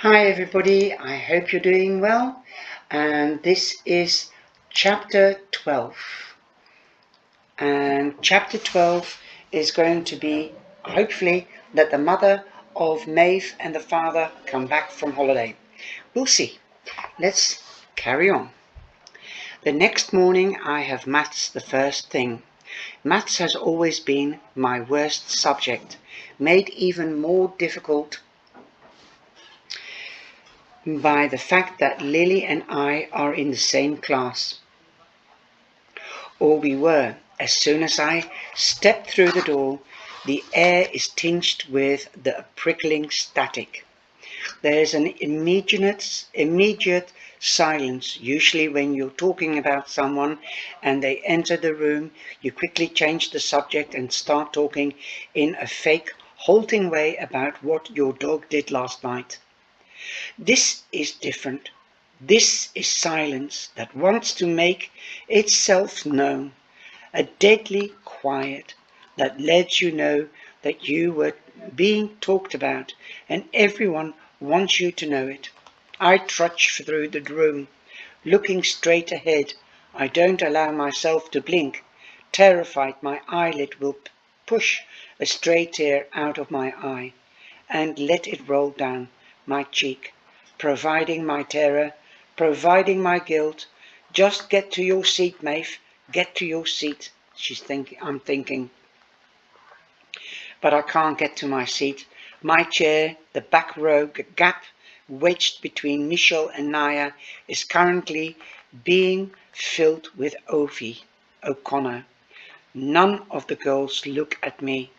Hi everybody, I hope you're doing well, and this is chapter 12, and chapter 12 is going to be hopefully that the mother of Maeve and the father come back from holiday. We'll see. Let's carry on. The next morning I have maths the first thing. Maths has always been my worst subject, made even more difficult by the fact that Lily and I are in the same class. Or we were. As soon as I step through the door, the air is tinged with the prickling static. There is an immediate silence. Usually when you're talking about someone and they enter the room, you quickly change the subject and start talking in a fake, halting way about what your dog did last night. This is different. This is silence that wants to make itself known, a deadly quiet that lets you know that you were being talked about and everyone wants you to know it. I trudge through the room, looking straight ahead. I don't allow myself to blink, terrified my eyelid will push a stray tear out of my eye and let it roll down my cheek, providing my terror, providing my guilt. Just get to your seat, Maeve, get to your seat, I'm thinking. But I can't get to my seat. My chair, the back row gap wedged between Michelle and Naya, is currently being filled with Ovi O'Connor. None of the girls look at me.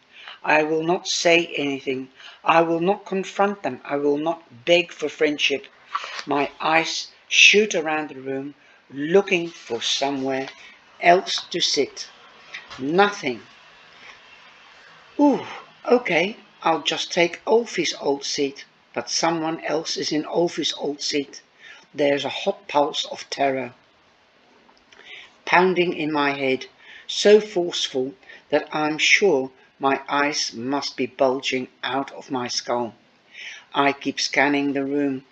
I will not say anything. I will not confront them. I will not beg for friendship. My eyes shoot around the room, looking for somewhere else to sit. Nothing. Ooh, okay, I'll just take Ulfie's old seat. But someone else is in Ulfie's old seat. There's a hot pulse of terror pounding in my head, so forceful that I'm sure my eyes must be bulging out of my skull. I keep scanning the room.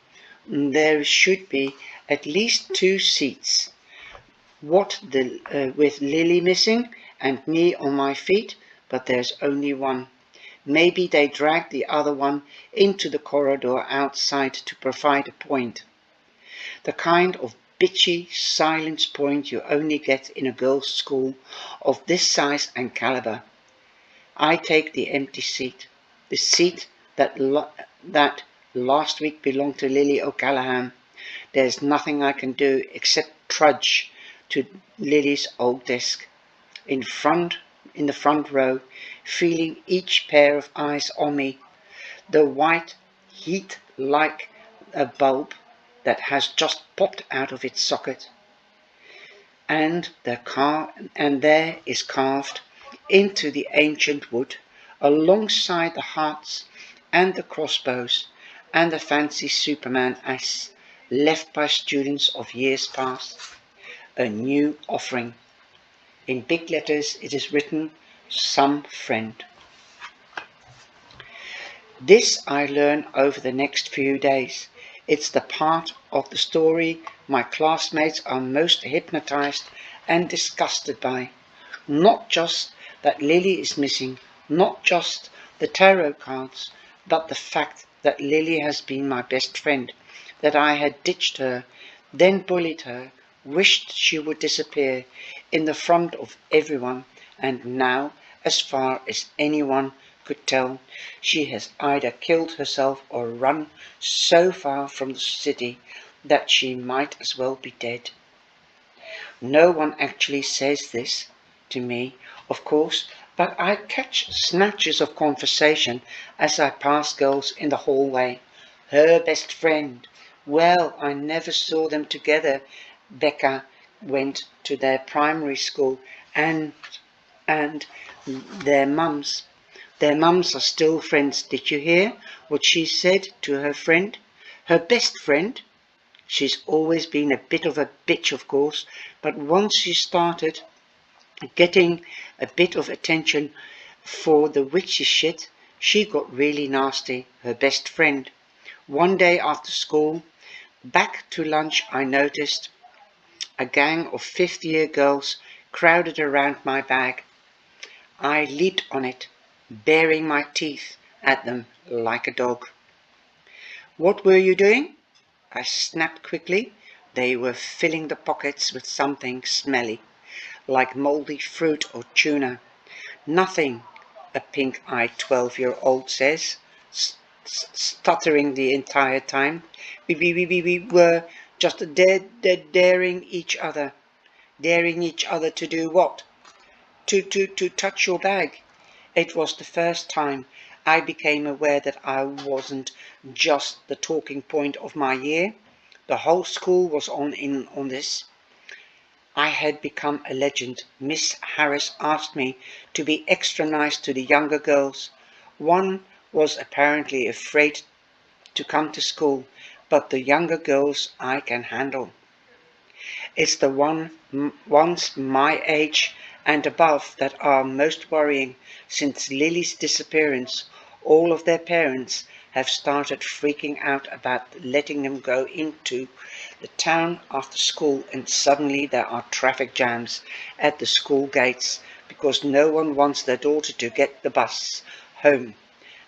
There should be at least 2 seats. With Lily missing and me on my feet, but there's only one. Maybe they dragged the other one into the corridor outside to provide a point. The kind of bitchy silence point you only get in a girls' school of this size and caliber. I take the empty seat, the seat that last week belonged to Lily O'Callaghan. There's nothing I can do except trudge to Lily's old desk, in the front row, feeling each pair of eyes on me, the white heat like a bulb that has just popped out of its socket. And there is carved into the ancient wood, alongside the hearts and the crossbows and the fancy Superman ace left by students of years past, a new offering. In big letters it is written, "Some friend." This I learn over the next few days. It's the part of the story my classmates are most hypnotized and disgusted by. Not just that Lily is missing, not just the tarot cards, but the fact that Lily has been my best friend, that I had ditched her, then bullied her, wished she would disappear in the front of everyone, and now, as far as anyone could tell, she has either killed herself or run so far from the city that she might as well be dead. No one actually says this to me, of course, but I catch snatches of conversation as I pass girls in the hallway. Her best friend. Well, I never saw them together. Becca went to their primary school and their mums. Their mums are still friends. Did you hear what she said to her friend? Her best friend? She's always been a bit of a bitch, of course, but once she started getting a bit of attention for the witchy shit, she got really nasty. Her best friend. One day after school, back to lunch, I noticed a gang of fifth-year girls crowded around my bag. I leaped on it, baring my teeth at them like a dog. "What were you doing?" I snapped quickly. They were filling the pockets with something smelly, like mouldy fruit or tuna. "Nothing," a pink-eyed 12-year-old says, stuttering the entire time. We were just daring each other." "Daring each other to do what?" To touch your bag." It was the first time I became aware that I wasn't just the talking point of my year. The whole school was in on this. I had become a legend. Miss Harris asked me to be extra nice to the younger girls. One was apparently afraid to come to school, but the younger girls I can handle. It's the ones my age and above that are most worrying. Since Lily's disappearance, all of their parents have started freaking out about letting them go into the town after school, and suddenly there are traffic jams at the school gates because no one wants their daughter to get the bus home.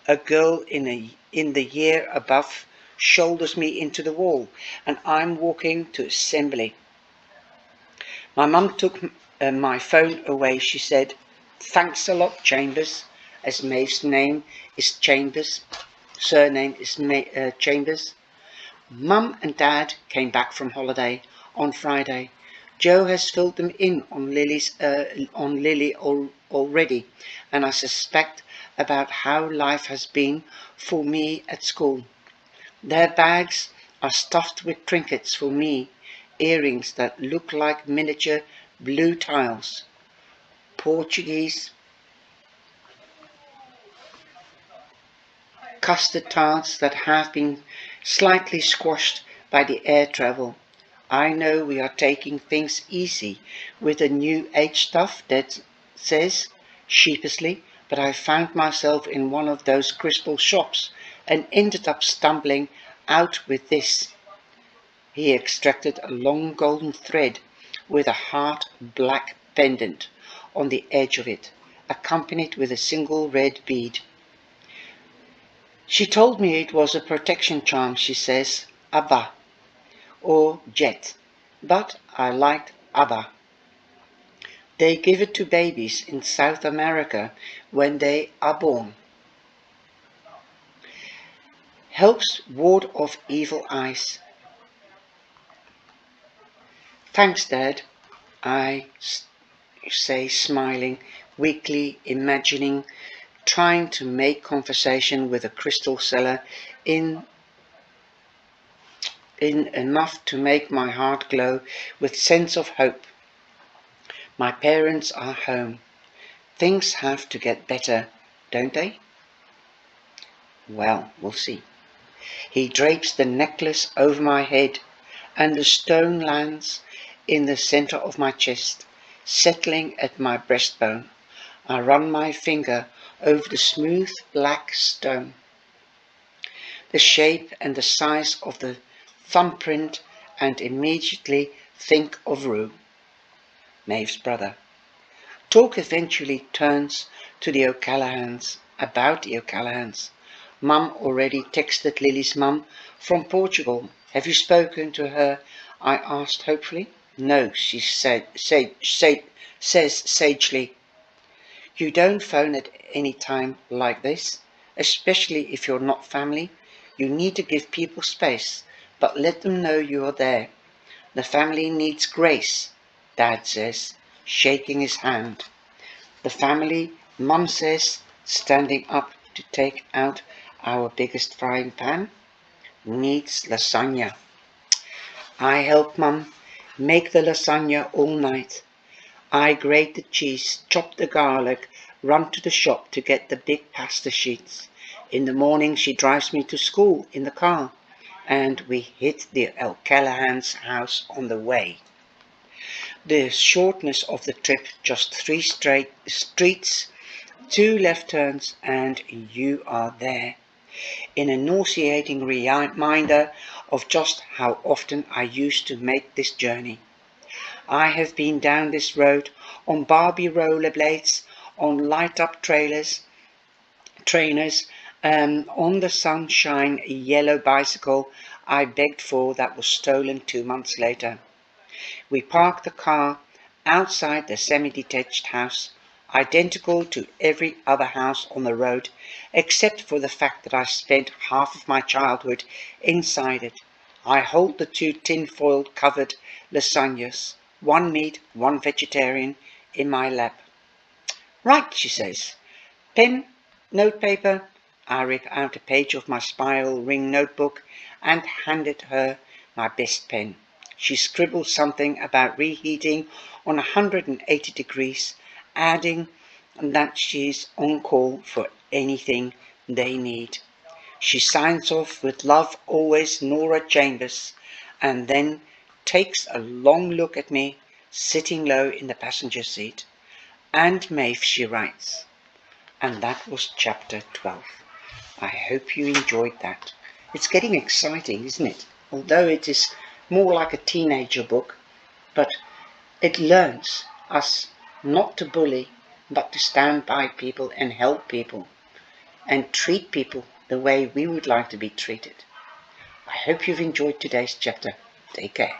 A girl in the year above shoulders me into the wall, and I'm walking to assembly. My mum took my phone away. She said, "Thanks a lot, Chambers," as Maeve's name is Chambers, surname is Chambers. Mum and Dad came back from holiday on Friday. Joe has filled them in on Lily already, and I suspect about how life has been for me at school. Their bags are stuffed with trinkets for me, earrings that look like miniature blue tiles, Portuguese custard tarts that have been slightly squashed by the air travel. I know we are taking things easy with the new age stuff, Dad says sheepishly, but I found myself in one of those crystal shops and ended up stumbling out with this. He extracted a long golden thread with a hard black pendant on the edge of it, accompanied with a single red bead. She told me it was a protection charm, she says, Abba, or Jet, but I liked Abba. They give it to babies in South America when they are born. Helps ward off evil eyes. Thanks, Dad, I say, smiling, weakly imagining trying to make conversation with a crystal seller in enough to make my heart glow with sense of hope. My parents are home. Things have to get better, don't they? Well, we'll see. He drapes the necklace over my head, and the stone lands in the center of my chest, settling at my breastbone. I run my finger over the smooth black stone. The shape and the size of the thumbprint, and immediately think of Rue, Maeve's brother. Talk eventually turns to the O'Callaghan's, about the O'Callaghan's. Mum already texted Lily's mum from Portugal. Have you spoken to her? I asked hopefully. No, she says sagely. You don't phone at any time like this, especially if you're not family. You need to give people space, but let them know you are there. The family needs grace, Dad says, shaking his hand. The family, Mum says, standing up to take out our biggest frying pan, needs lasagna. I help Mum make the lasagna all night. I grate the cheese, chop the garlic, run to the shop to get the big pasta sheets. In the morning she drives me to school in the car, and we hit the O'Callaghan's house on the way. The shortness of the trip, just 3 straight streets, 2 left turns, and you are there. in a nauseating reminder of just how often I used to make this journey. I have been down this road on Barbie rollerblades, on light-up trainers, on the sunshine yellow bicycle I begged for that was stolen 2 months later. We parked the car outside the semi-detached house, identical to every other house on the road, except for the fact that I spent half of my childhood inside it. I hold the 2 tin-foil covered lasagnas, 1 meat, 1 vegetarian, in my lap. Right, she says. Pen, notepaper. I rip out a page of my spiral ring notebook and handed her my best pen. She scribbles something about reheating on 180 degrees, adding that she's on call for anything they need. She signs off with love always, Nora Chambers, and then takes a long look at me, sitting low in the passenger seat. And Maeve, she writes. And that was chapter 12. I hope you enjoyed that. It's getting exciting, isn't it? Although it is more like a teenager book, but it learns us not to bully, but to stand by people and help people and treat people the way we would like to be treated. I hope you've enjoyed today's chapter. Take care.